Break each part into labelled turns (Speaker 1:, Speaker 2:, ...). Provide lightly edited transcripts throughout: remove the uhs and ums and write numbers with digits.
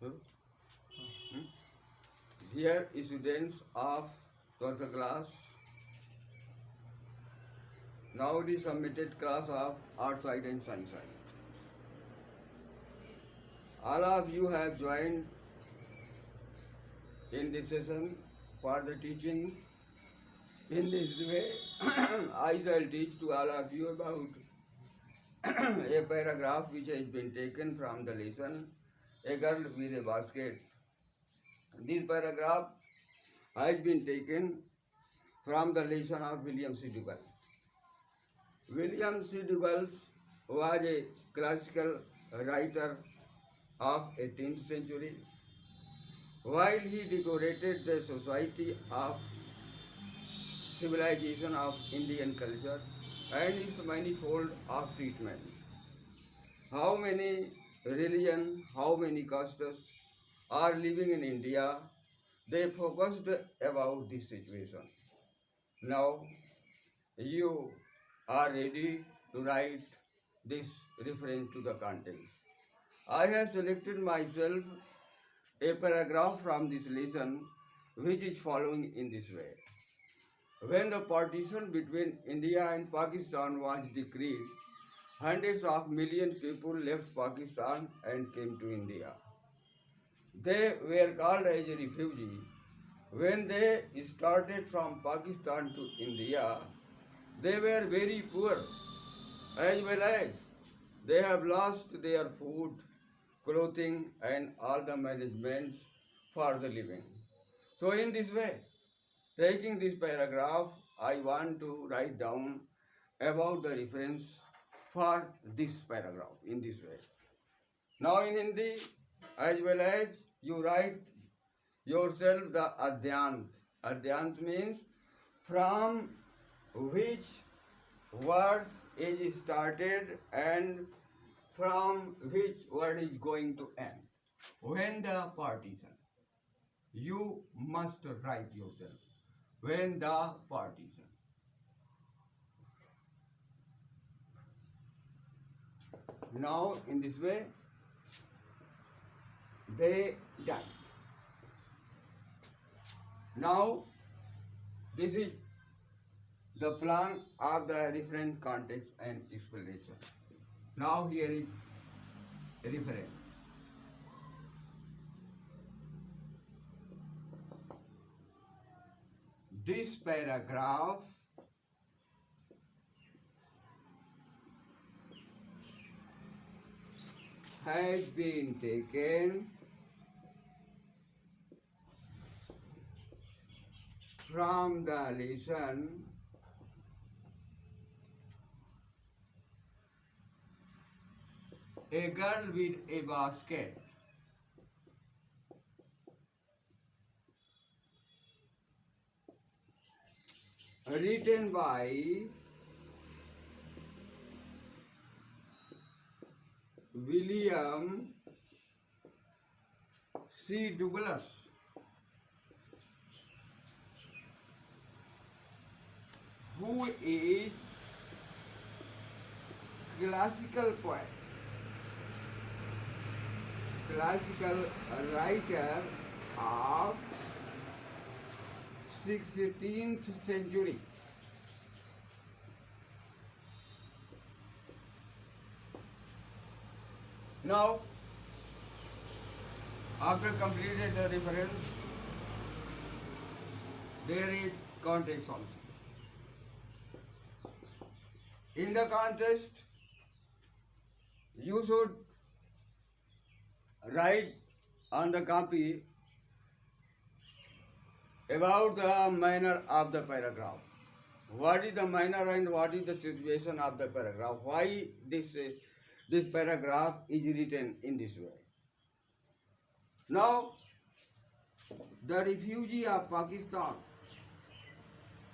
Speaker 1: So, here students of 12th class, now the submitted class of art side and science side. All of you have joined in this session for the teaching. In this way, I shall teach to all of you about a paragraph which has been taken from the lesson A Girl with a Basket. This paragraph has been taken from the lesson of William C. Douglas. William C. Douglas was a classical writer of 18th century. While he decorated the society of civilization of Indian culture and its manifold of treatment. How many religion, how many castes are living in India? They focused about this situation. Now you are ready to write this reference to the context. I have selected myself a paragraph from this lesson which is following in this way. When the partition between India and Pakistan was decreed, hundreds of millions people left Pakistan and came to India. They were called as a refugee. When they started from Pakistan to India, they were very poor as well as they have lost their food, clothing, and all the management for the living. So, in this way, taking this paragraph, I want to write down about the reference for this paragraph in this way. Now, in Hindi, as well as you write yourself the Adyant. Adyant means from which words is started and from which word is going to end. When the partition, you must write yourself. When the partition. Now, in this way, they died. Now, this is the plan of the reference, context, and explanation. Now, here is reference. This paragraph has been taken from the lesson A Girl with a Basket. Written by William C. Douglas. Who is classical poet, classical writer of 16th century. Now, after completed the reference, there is context also. In the context, you should write on the copy about the manner of the paragraph. What is the manner and what is the situation of the paragraph? Why this paragraph is written in this way? Now, the refugee of Pakistan,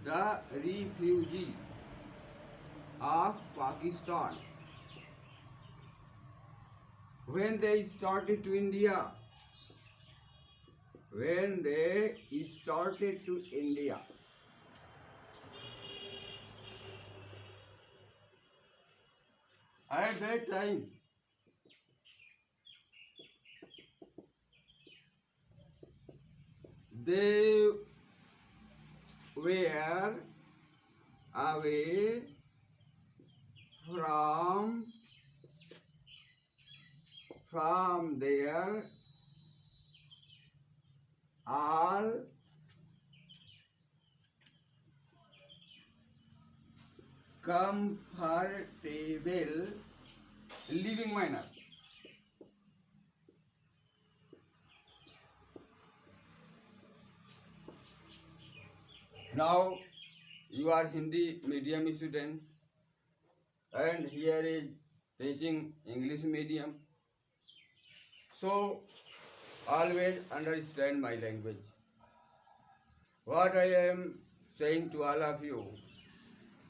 Speaker 1: the refugee of Pakistan, when they started to India, at that time, they were away from their all comfortable living manner. Now you are Hindi medium student and here is teaching English medium. So always understand my language. What I am saying to all of you,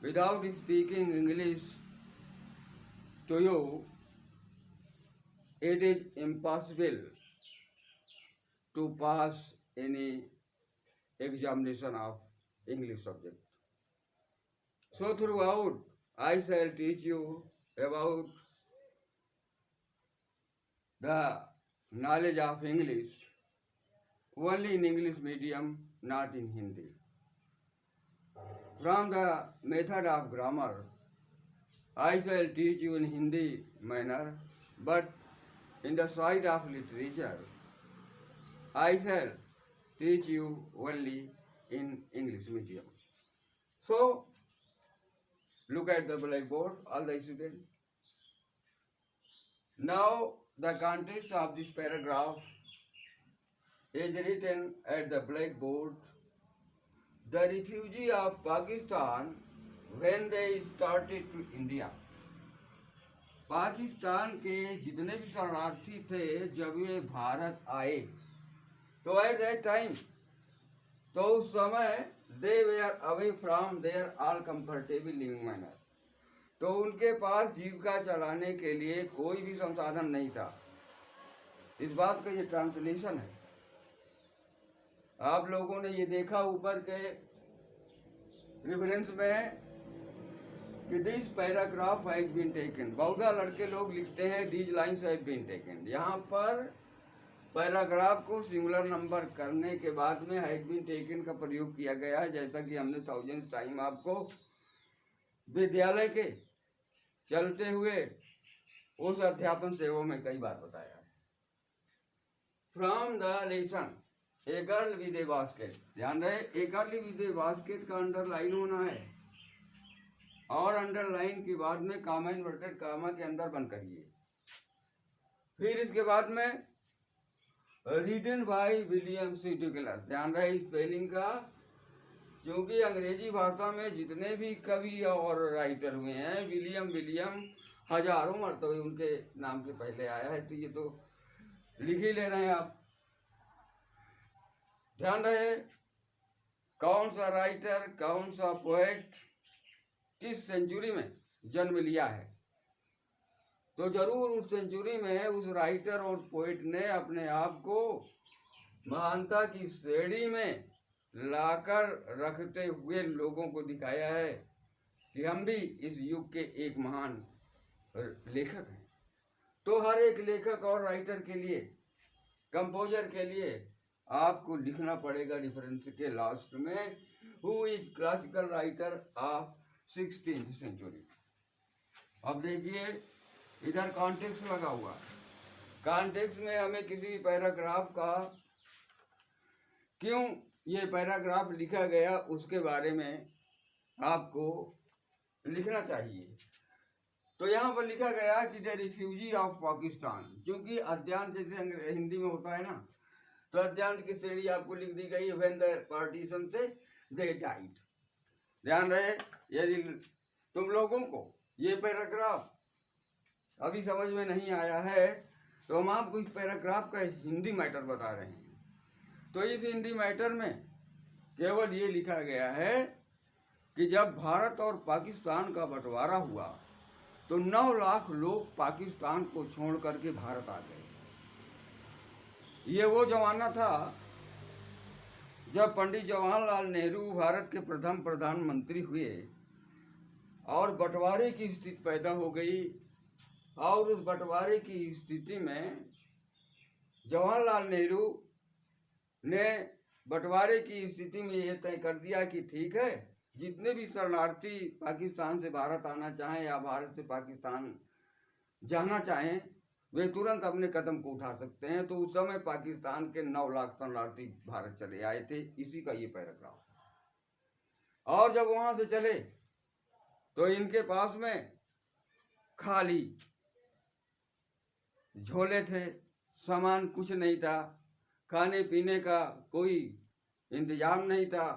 Speaker 1: without speaking English to you, it is impossible to pass any examination of English subject. So throughout, I shall teach you about the knowledge of English only in English medium, not in Hindi. From the method of grammar, I shall teach you in Hindi manner, but in the side of literature, I shall teach you only in English medium. So, look at the blackboard, all the students. Now, the context of this paragraph is written at the blackboard. The refugee of Pakistan, when they started to India, Pakistan के जितने भी शरणार्थी थे जब वे भारत आए, तो at that time, तो उस समय they were away from their all comfortable living manner, तो उनके पास जीविका चलाने के लिए कोई भी संसाधन नहीं था। इस बात का ये ट्रांसलेशन है। आप लोगों ने ये देखा ऊपर के रेफरेंस में कि this paragraph has been taken. बहुधा लड़के लोग लिखते हैं these lines have been taken. यहाँ पर पैराग्राफ को सिंगुलर नंबर करने के बाद में हैज बीन टेकन का प्रयोग किया गया है, जैसा कि हमने 1000 टाइम आपको विद्यालय के चलते हुए उस अध्यापन सेवा में कई बार बताया है। From the lesson a girl with A basket, ध्यान रहे a girl with A basket का अंडरलाइन होना है और अंडरलाइन के बाद में कामा इन्वर्टेड कामा के अंदर बंद करिए। फिर इसके बाद में रिटन बाय विलियम सी डुगलस, ध्यान रहे स्पेलिंग का, क्योंकि अंग्रेजी भाषा में जितने भी कवि और राइटर हुए हैं विलियम हजारों मरतबे उनके नाम से पहले आया है, तो ये तो लिख ही ले रहे हैं आप। ध्यान रहे कौन सा राइटर, कौन सा पोएट किस सेंचुरी में जन्म लिया है, तो जरूर उस सेंचुरी में उस राइटर और पोएट ने अपने आप को महानता की श्रेणी में लाकर रखते हुए लोगों को दिखाया है कि हम भी इस युग के एक महान लेखक हैं। तो हर एक लेखक और राइटर के लिए, कंपोजर के लिए आपको लिखना पड़ेगा रेफरेंस के लास्ट में, who is classical writer of 16th century. अब देखिए इधर कॉन्टेक्स्ट लगा हुआ है। कॉन्टेक्स्ट में हमें किसी भी पैराग्राफ का क्यों ये पैराग्राफ लिखा गया उसके बारे में आपको लिखना चाहिए। तो यहाँ पर लिखा गया कि द रिफ्यूजी ऑफ पाकिस्तान, क्योंकि अध्ययन जैसे हिंदी में होता है ना, तो अध्ययन की श्रेणी आपको लिख दी गई व्हेन द पार्टीशन से दे डाइड। ध्यान रहे यदि तुम लोगों को ये पैराग्राफ अभी समझ में नहीं आया है तो हम आपको इस पैराग्राफ का हिंदी मैटर बता रहे हैं। तो इस हिंदी मैटर में केवल ये लिखा गया है कि जब भारत और पाकिस्तान का बंटवारा हुआ तो 9 लाख लोग पाकिस्तान को छोड़ करके भारत आ गए। ये वो जमाना था जब पंडित जवाहरलाल नेहरू भारत के प्रथम प्रधानमंत्री हुए और बंटवारे की स्थिति पैदा हो गई, और उस बंटवारे की स्थिति में जवाहरलाल नेहरू ने बंटवारे की स्थिति में यह तय कर दिया कि ठीक है, जितने भी शरणार्थी पाकिस्तान से भारत आना चाहें या भारत से पाकिस्तान जाना चाहें, वे तुरंत अपने कदम को उठा सकते हैं। तो उस समय पाकिस्तान के 9 लाख शरणार्थी भारत चले आए थे, इसी का ये पैराग्राफ। और जब वहां से चले तो इनके पास में खाली झोले थे, सामान कुछ नहीं था, खाने पीने का कोई इंतजाम नहीं था।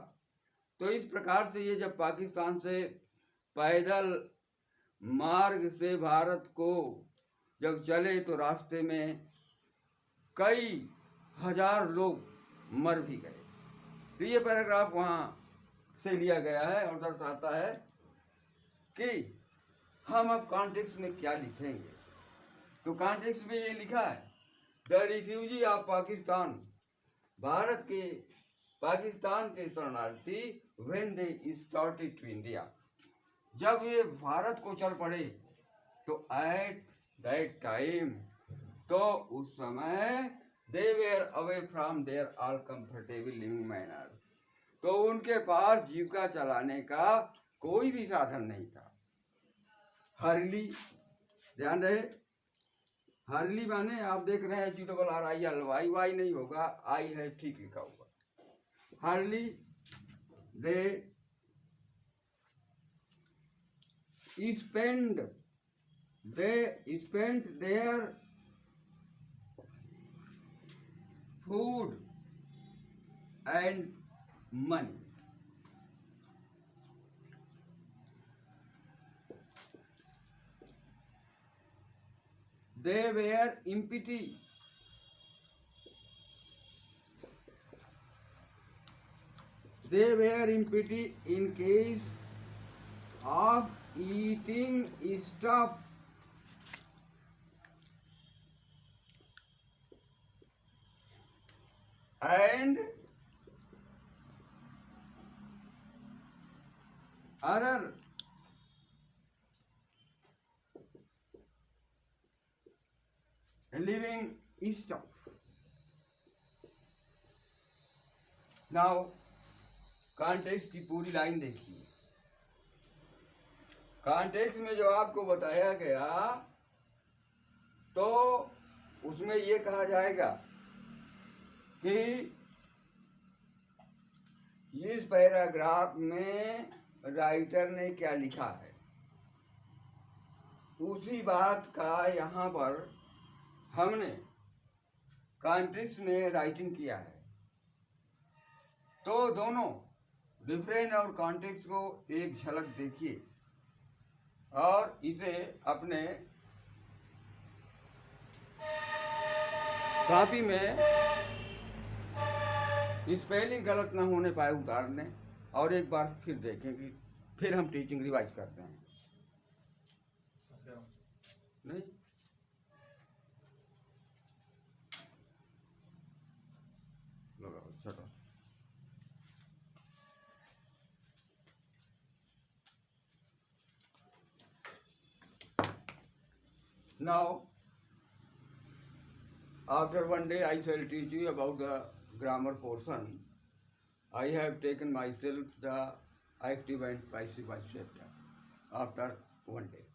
Speaker 1: तो इस प्रकार से ये जब पाकिस्तान से पैदल मार्ग से भारत को जब चले तो रास्ते में कई हजार लोग मर भी गए। तो ये पैराग्राफ वहाँ से लिया गया है और दर्शाता है कि हम अब कॉन्टेक्स्ट में क्या लिखेंगे। तो कॉन्टेक्स्ट में ये लिखा है, the refugee of Pakistan, Bharat के पाकिस्तान के शरणार्थी when they started to India, जब ये भारत को चल पड़े तो एट दैट टाइम, तो उस समय they were away from their all comfortable living manner, तो उनके पास जीविका चलाने का कोई भी साधन नहीं था। हरली, ध्यान रहे, हरली माने आप देख रहे हैं CRRIL, वाई नहीं होगा, आई है ठीक लिखा हुआ। हरली दे spent their food and money. They were empty. They were empty in case of eating stuff and other living stuff. Now context की पूरी लाइन देखिए। कॉन्टेक्स्ट में जो आपको बताया गया तो उसमें ये कहा जाएगा कि इस पैराग्राफ में राइटर ने क्या लिखा है, उसी बात का यहाँ पर हमने कॉन्टेक्स्ट में राइटिंग किया है। तो दोनों रिफ्रेन और कॉन्टेक्स्ट को एक झलक देखिए और इसे अपने कॉपी में स्पेलिंग गलत ना होने पाए उतारने और एक बार फिर देखेंगे, फिर हम टीचिंग रिवाइज करते हैं। नहीं छोटा now after one day I shall teach you about the grammar portion. I have taken myself the active and passive voice chapter after one day.